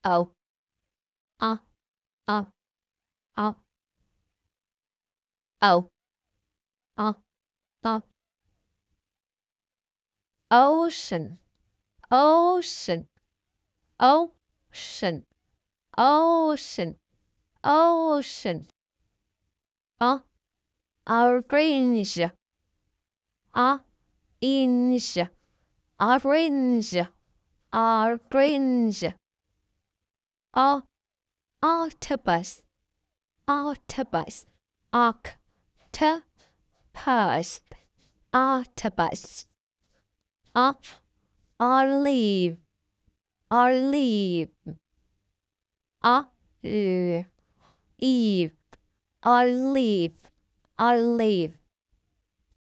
O, O, O, O, O, O, O, ocean, ocean, ocean, ocean, ocean. O, orange, orange, orange, orange. O, octopus, octopus, octopus, octopus. O, olive, olive. Olive, Eve, olive, olive.